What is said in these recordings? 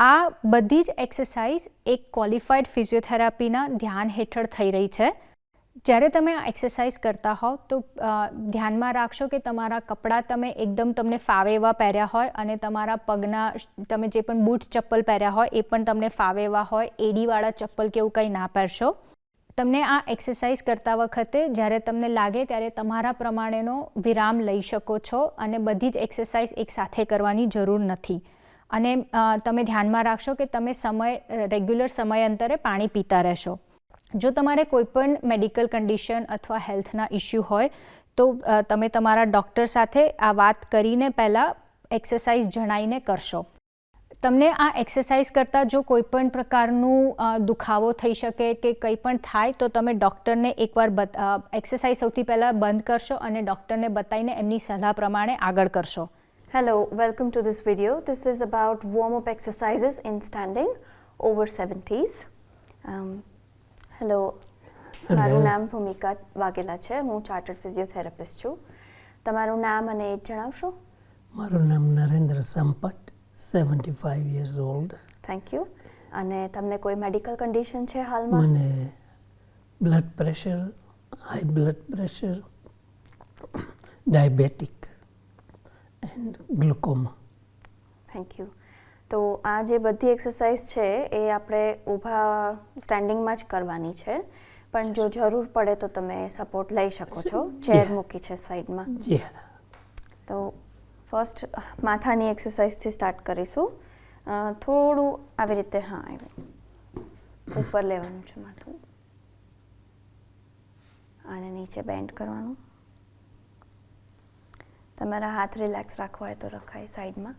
આ બધી જ એક્સરસાઇઝ એક ક્વોલિફાઈડ ફિઝિયોથેરાપીના ધ્યાન હેઠળ થઈ રહી છે. જ્યારે તમે આ એક્સરસાઇઝ કરતા હોવ તો ધ્યાનમાં રાખશો કે તમારા કપડાં તમે એકદમ તમને ફાવે એવા પહેર્યા હોય અને તમારા પગના તમે જે પણ બૂટ ચપ્પલ પહેર્યા હોય એ પણ તમને ફાવે એવા હોય, એડીવાળા ચપ્પલ કે એવું કંઈ ના પહેરશો. તમને આ એક્સરસાઇઝ કરતા વખતે જ્યારે તમને લાગે ત્યારે તમારા પ્રમાણેનો વિરામ લઈ શકો છો અને બધી જ એક્સરસાઇઝ એકસાથે કરવાની જરૂર નથી. અને તમે ધ્યાનમાં રાખશો કે તમે રેગ્યુલર સમયાંતરે પાણી પીતા રહેશો. જો તમારે કોઈપણ મેડિકલ કન્ડિશન અથવા હેલ્થના ઇસ્યુ હોય તો તમે તમારા ડૉક્ટર સાથે આ વાત કરીને પહેલાં એક્સરસાઇઝ જણાવીને કરશો. તમને આ એક્સરસાઇઝ કરતાં જો કોઈપણ પ્રકારનું દુખાવો થઈ શકે કે કંઈ પણ થાય તો તમે ડૉક્ટરને એકવાર એક્સરસાઇઝ સૌથી પહેલાં બંધ કરશો અને ડૉક્ટરને બતાવીને એમની સલાહ પ્રમાણે આગળ કરશો. Hello, welcome to this video. This is about warm-up exercises in standing over 70s. Hello, મારું નામ ભૂમિકા વાઘેલા છે. હું ચાર્ટર્ડ ફિઝિયોથેરાપિસ્ટ છું. તમારું નામ અને એજ જણાવશો? મારું નામ Narendra Sampat, 75 years old. Thank you. અને તમને કોઈ મેડિકલ કન્ડિશન છે હાલમાં? મને blood pressure, high blood pressure, diabetic and glaucoma. Thank you. તો આ જે બધી એક્સરસાઇઝ છે એ આપણે ઊભા સ્ટેન્ડિંગમાં જ કરવાની છે, પણ જો જરૂર પડે તો તમે સપોર્ટ લઈ શકો છો. ચેર મૂકી છે સાઈડમાં. જી. તો ફર્સ્ટ માથાની એક્સરસાઇઝથી સ્ટાર્ટ કરીશું. થોડું આવી રીતે, ઉપર લેવાનું છે માથું અને નીચે બેન્ડ કરવાનું. તમારા હાથ રિલેક્સ રાખવા હોય તો રખાય સાઈડમાં.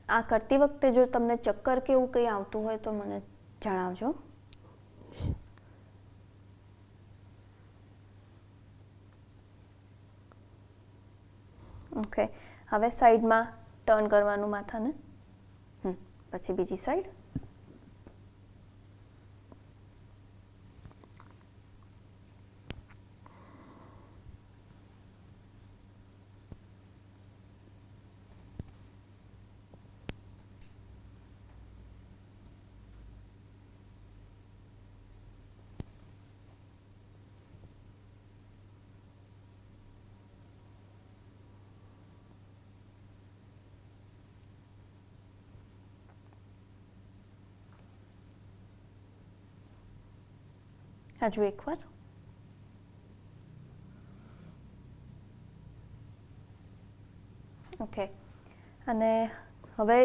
આ કરતી વખતે જો તમને ચક્કર કે એવું કંઈ આવતું હોય તો મને જણાવજો. ઓકે, હવે સાઈડમાં ટર્ન કરવાનું માથાને. પછી બીજી સાઈડ. હજુ એકવાર. ઓકે, અને હવે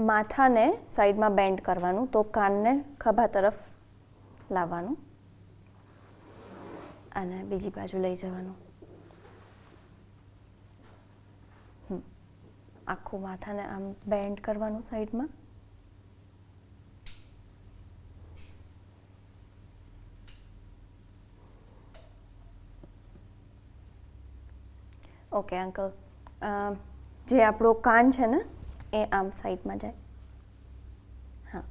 માથાને સાઈડમાં બેન્ડ કરવાનું, તો કાનને ખભા તરફ લાવવાનું અને બીજી બાજુ લઈ જવાનું. આખું માથાને આમ બેન્ડ કરવાનું સાઈડમાં. ઓકે અંકલ, જે આપણો કાન છે ને એ આમ સાઈડમાં જાય. હા,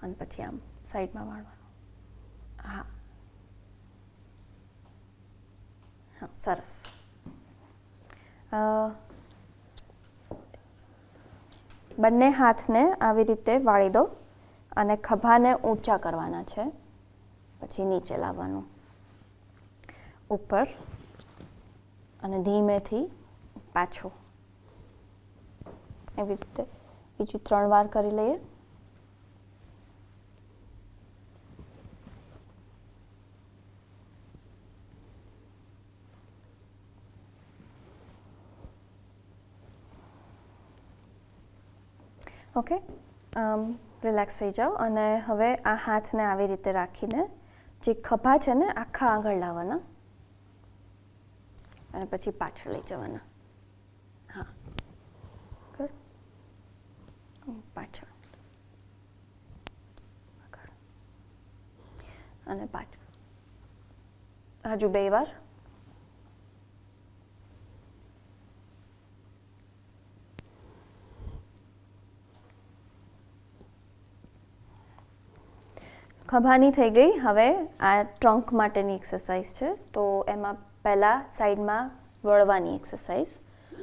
અને પછી આમ સાઈડમાં વાળવાનું. હા હા, સરસ. બંને હાથને આવી રીતે વાળી દો અને ખભાને ઊંચા કરવાના છે. પછી નીચે લાવવાનું, ઉપર અને ધીમેથી પાછું. એવી રીતે બીજું 3 વાર કરી લઈએ. ઓકે, રિલેક્સ થઈ જાઓ. અને હવે આ હાથને આવી રીતે રાખીને જે ખભા છે ને આખા આગળ લાવવાના અને પછી પાછળ લઈ જવાના. હા, ગુડ. પાછળ, આગળ અને પાછળ. હજુ 2 વાર. ખભાની થઈ ગઈ. હવે આ ટ્રંક માટેની એક્સરસાઇઝ છે. તો એમાં પહેલાં સાઈડમાં વળવાની exercise.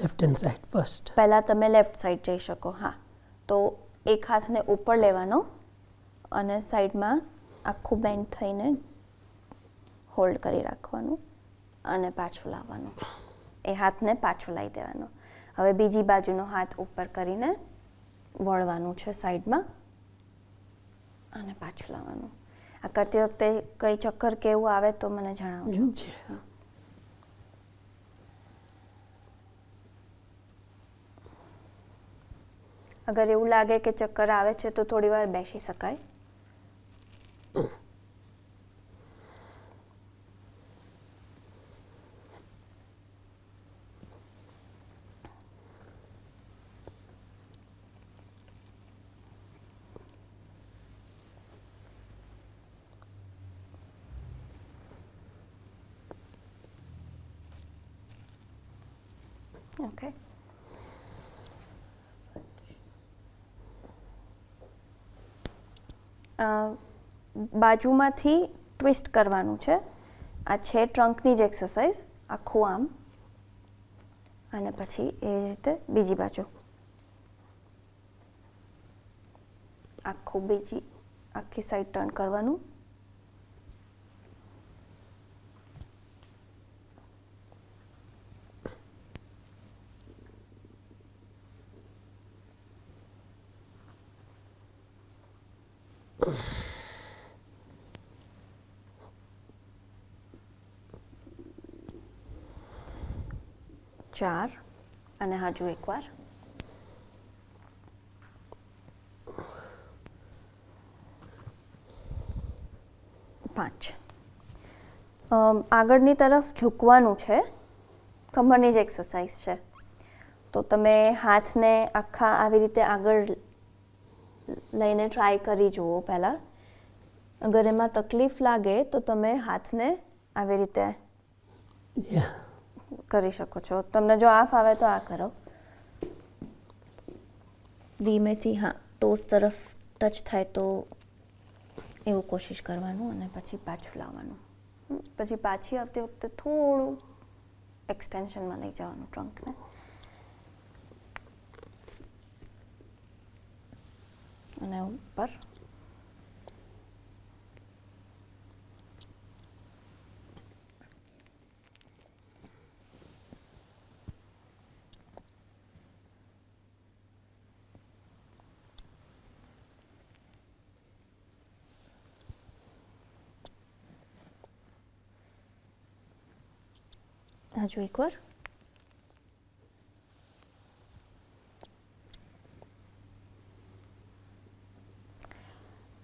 Left hand side first. પહેલાં તમે લેફ્ટ સાઈડ જઈ શકો. હા, તો એક હાથને ઉપર લેવાનો અને સાઈડમાં આખું બેન્ડ થઈને હોલ્ડ કરી રાખવાનું અને પાછું લાવવાનું. એ હાથને પાછું લાવી દેવાનો. હવે બીજી બાજુનો હાથ ઉપર કરીને વળવાનું છે સાઈડમાં અને પાછું લાવવાનું. આ કરતી વખતે કંઈ ચક્કર કે એવું આવે તો મને જણાવજો. જી. અગર એવું લાગે કે ચક્કર આવે છે તો થોડી વાર બેસી શકાય. ઓકે. બાજુમાંથી ટ્વિસ્ટ કરવાનું છે. આ છે ટ્રંકની જ એક્સરસાઇઝ. આખું આમ અને પછી એ રીતે બીજી બાજુ આખી સાઈડ ટર્ન કરવાનું. ચાર અને હજુ એકવાર. પાંચ. આગળની તરફ ઝૂકવાનું છે. કમરની જ એક્સરસાઇઝ છે. તો તમે હાથને આખા આવી રીતે આગળ લઈને ટ્રાય કરી જુઓ પહેલાં. અગર એમાં તકલીફ લાગે તો તમે હાથને આવી રીતે Yeah. કરી શકો છો. તમને જો આ ફાવે તો આ કરો. ધીમેથી, હા, ટોસ તરફ ટચ થાય તો એવું કોશિશ કરવાનું અને પછી પાછું લાવવાનું. પછી પાછી આવતી વખતે થોડું એક્સટેન્શનમાં લઈ જવાનું ટ્રંકને. અને ઉપર. હજુ એકવાર.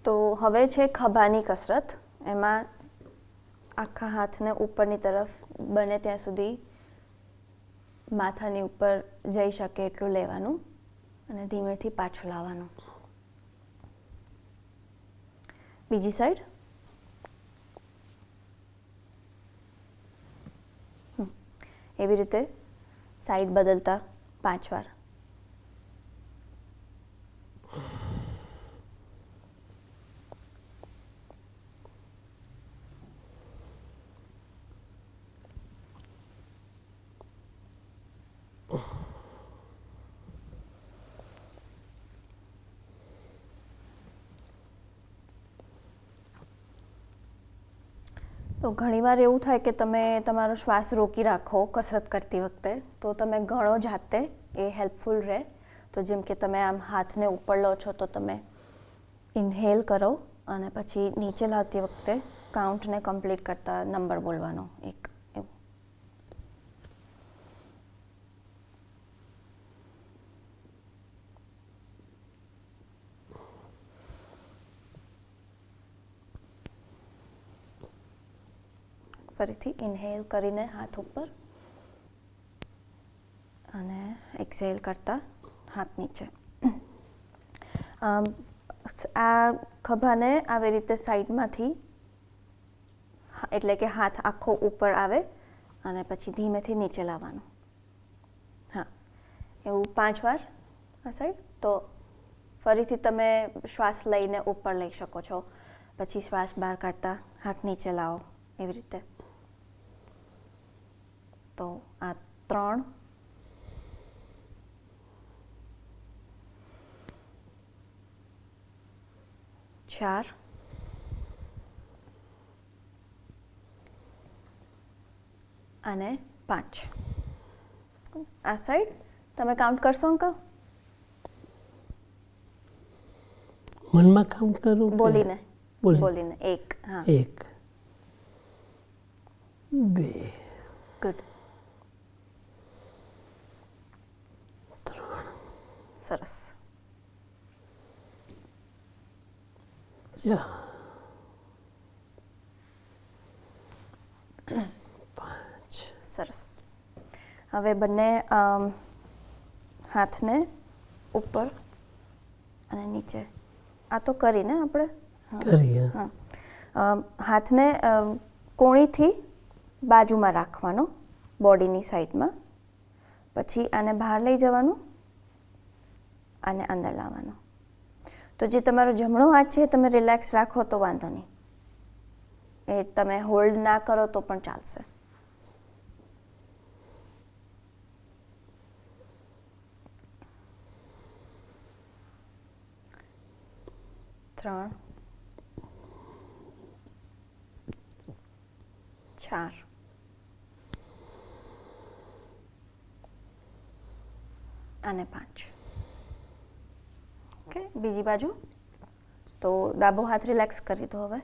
તો હવે છે ખભાની કસરત. એમાં આખા હાથને ઉપરની તરફ બને ત્યાં સુધી માથાની ઉપર જઈ શકે એટલું લેવાનું અને ધીમેથી પાછું લાવવાનું. બીજી સાઈડ. એવી રીતે સાઈડ બદલતા 5 વાર. તો ઘણીવાર એવું થાય કે તમે તમારો શ્વાસ રોકી રાખો કસરત કરતી વખતે, તો તમે ગણો જાતે, એ હેલ્પફુલ રહે. તો જેમ કે તમે આમ હાથને ઉપર લો છો તો તમે ઇન્હેલ કરો અને પછી નીચે લાવતી વખતે કાઉન્ટને કમ્પ્લીટ કરતા નંબર બોલવાનો એક. એવું. ફરીથી ઇન્હેલ કરીને હાથ ઉપર અને એક્સહેલ કરતા હાથ નીચે. આ ખભાને આવી રીતે સાઈડમાંથી, એટલે કે હાથ આખો ઉપર આવે અને પછી ધીમેથી નીચે લાવવાનું. હા, એવું 5 વાર આ સાઈડ. તો ફરીથી તમે શ્વાસ લઈને ઉપર લઈ શકો છો. પછી શ્વાસ બહાર કાઢતા હાથ નીચે લાવો એવી રીતે. તો આ 3, 4 અને 5. આ સાઈડ તમે કાઉન્ટ કરશો અંકલ? મનમાં કાઉન્ટ કરું કે બોલીને બોલી? બોલીને 1. હા, 1 2 ગુડ, 3 સરસ. 4 5 સરસ. હવે બંને હાથને ઉપર અને નીચે. આ તો કરીને આપણે કરીએ. હા, હાથને કોણીથી બાજુમાં રાખવાનો, બોડીની સાઈડમાં. પછી આને બહાર લઈ જવાનું, આને અંદર લાવવાનું. તો જે તમારો જમણો હાથ છે તમે રિલેક્સ રાખો તો વાંધો નહીં, એ તમે હોલ્ડ ના કરો તો પણ ચાલશે. ત્રણ, 4 અને 5. ઓકે, બીજી બાજુ. તો ડાબો હાથ રિલેક્સ કરી દો હવે.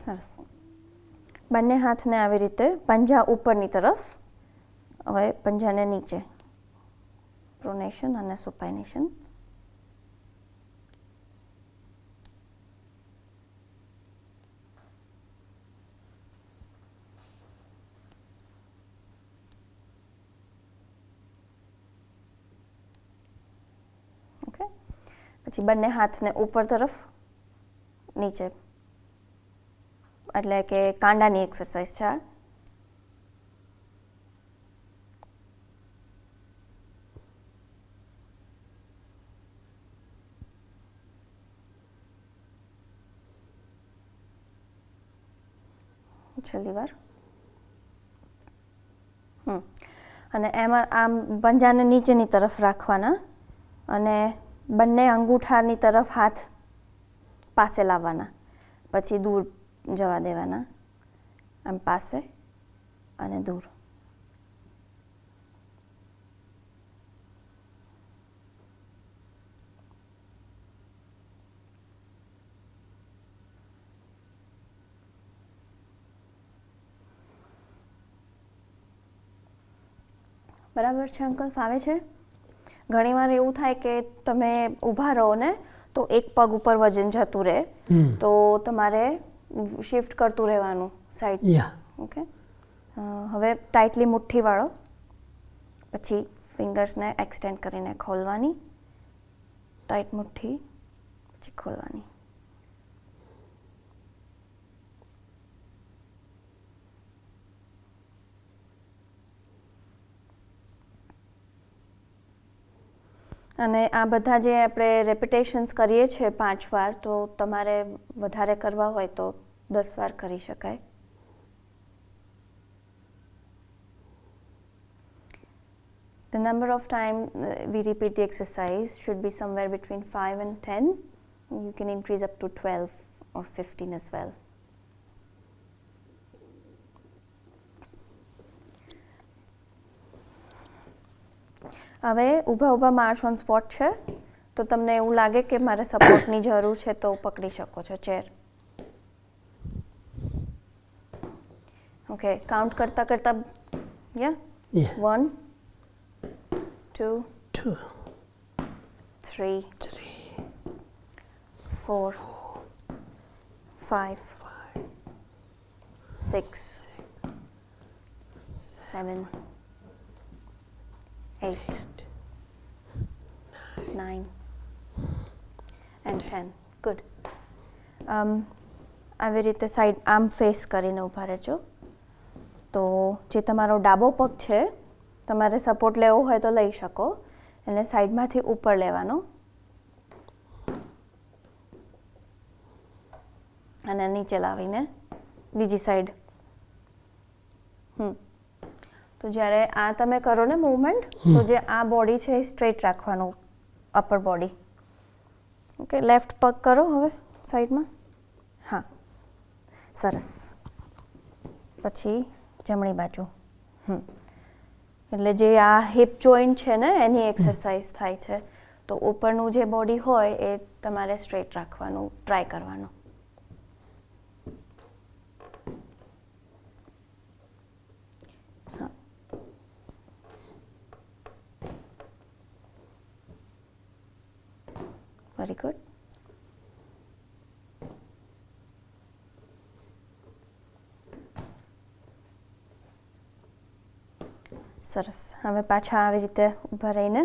સરસ. બંને હાથને આવી રીતે પંજા ઉપરની તરફ, હવે પંજાને નીચે, પ્રોનેશન અને સુપાઇનેશન. ઓકે, પછી બંને હાથને ઉપર તરફ, નીચે, એટલે કે કાંડાની એક્સરસાઇઝ છે આ. છેલ્લી વાર. અને એમાં આમ પંજાને નીચેની તરફ રાખવાના અને બંને અંગૂઠાની તરફ હાથ પાસે લાવવાના, પછી દૂર જવા દેવાના, આમ પાસે અને દૂર. બરાબર છે અંકલ, ફાવે છે? ઘણીવાર એવું થાય કે તમે ઊભા રહો ને તો એક પગ ઉપર વજન જતું રહે, તો તમારે શિફ્ટ કરતું રહેવાનું સાઈડ. યા ઓકે, હવે ટાઈટલી મુઠ્ઠી વાળો, પછી ફિંગર્સને એક્સટેન્ડ કરીને ખોલવાની, ટાઈટ મુઠ્ઠી, પછી ખોલવાની. અને આ બધા જે આપણે રેપિટેશન્સ કરીએ છીએ 5 વાર, તો તમારે વધારે કરવા હોય તો 10 વાર કરી શકાય. The number of time we repeat the exercise should be somewhere between 5 and 10. You can increase up to 12 or 15 as well. હવે ઊભા ઊભા માર્ચ ઓન સ્પોટ છે, તો તમને એવું લાગે કે મારે સપોર્ટની જરૂર છે તો પકડી શકો છો ચેર. ઓકે, કાઉન્ટ કરતા કરતા, યા, 1 2 2 3 4 5 6 7 8, 9 and 10. Good. આવી રીતે સાઈડ આમ ફેસ કરીને ઊભા રહેજો. તો જે તમારો ડાબો પગ છે તમારે સપોર્ટ લેવો હોય તો લઈ શકો, એને સાઈડમાંથી ઉપર લેવાનો અને નીચે લાવીને બીજી સાઈડ. તો જ્યારે આ તમે કરો ને મૂવમેન્ટ, તો જે આ બોડી છે એ સ્ટ્રેટ રાખવાનું, અપર બોડી. ઓકે, લેફ્ટ પગ કરો હવે સાઈડમાં. હા, સરસ. પછી જમણી બાજુ. એટલે જે આ હિપ જોઈન્ટ છે ને એની એક્સરસાઇઝ થાય છે. તો ઉપરનું જે બોડી હોય એ તમારે સ્ટ્રેટ રાખવાનું ટ્રાય કરવાનું. Very good. સરસ. હવે પાછા આવી રીતે ઊભા રહીને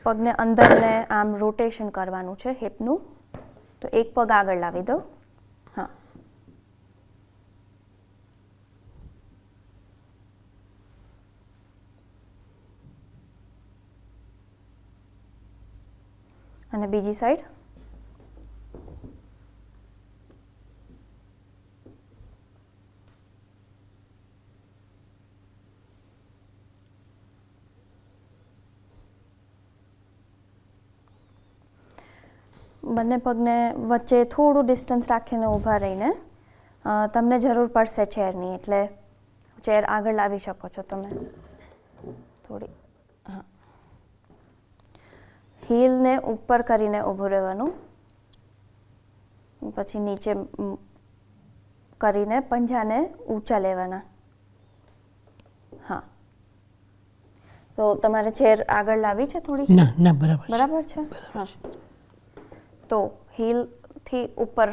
પગને અંદર ને આમ રોટેશન કરવાનું છે હિપનું. તો એક પગ આગળ લાવી દો. હા, અને બીજી સાઈડ. બંને પગને વચ્ચે થોડું ડિસ્ટન્સ રાખીને ઊભા રહીને તમને જરૂર પડશે ચેરની, એટલે ચેર આગળ લાવી શકો છો તમે થોડી. હા, હીલને ઉપર કરીને ઊભું રહેવાનું, પછી નીચે કરીને પંજાને ઊંચા લેવાના. હા, તો તમારે ચેર આગળ લાવી છે થોડી? ના ના, બરાબર બરાબર છે. હા, તો હીલથી ઉપર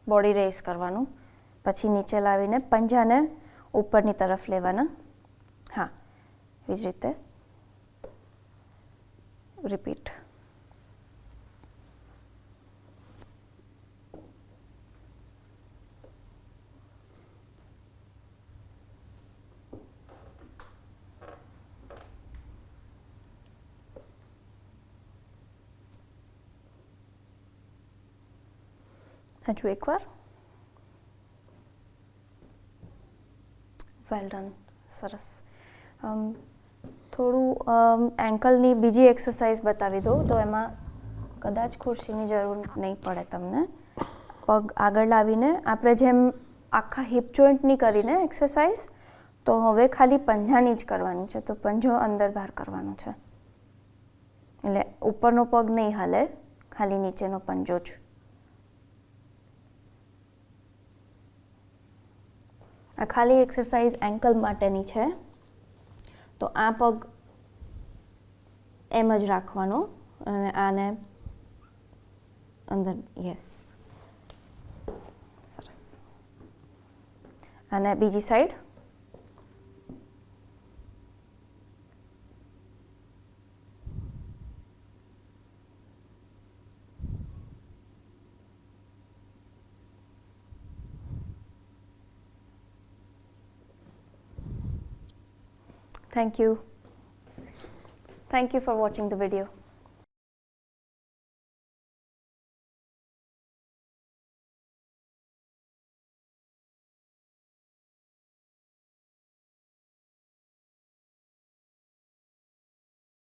બોડી રેઝ કરવાનું, પછી નીચે લાવીને પંજાને ઉપરની તરફ લેવાના. હા, એવી જ રીતે રિપીટ. હજુ એકવાર. Well done. સરસ. થોડું એન્કલની બીજી એક્સરસાઇઝ બતાવી દઉં તો એમાં કદાચ ખુરશીની જરૂર નહીં પડે તમને. પગ આગળ લાવીને આપણે જેમ આખા હિપ જોઈન્ટની કરીને એક્સરસાઇઝ, તો હવે ખાલી પંજાની જ કરવાની છે. તો પંજો અંદર બહાર કરવાનો છે, એટલે ઉપરનો પગ નહીં હાલે, ખાલી નીચેનો પંજો જ. આ ખાલી એક્સરસાઇઝ એન્કલ માટેની છે. તો આ પગ એમ જ રાખવાનો અને આને અંદર. યસ, સરસ. અને બીજી side. Thank you. Thank you for watching the video.